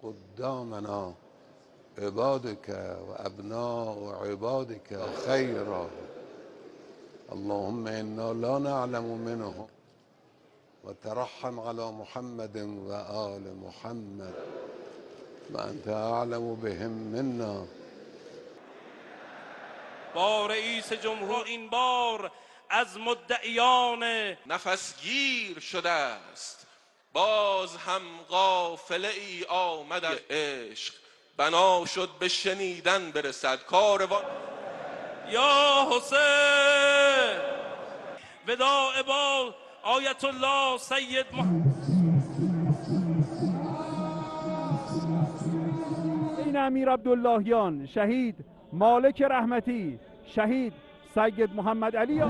قدامنا عبادك وأبناء عبادك خيرا. اللهم إنا لا نعلم منهم، وترحم على محمد وآل محمد وأنت أعلم بهم منا. با رئیس جمهور این بار از مدعیان نفسگیر شده است، باز هم قافله ای آمد از عشق، بنا شد به شنیدن برسد کاروان. یا حسین وداع با آیت الله سید این امیر عبداللهیان، شهید مالک رحمتی، شهید سید محمد علی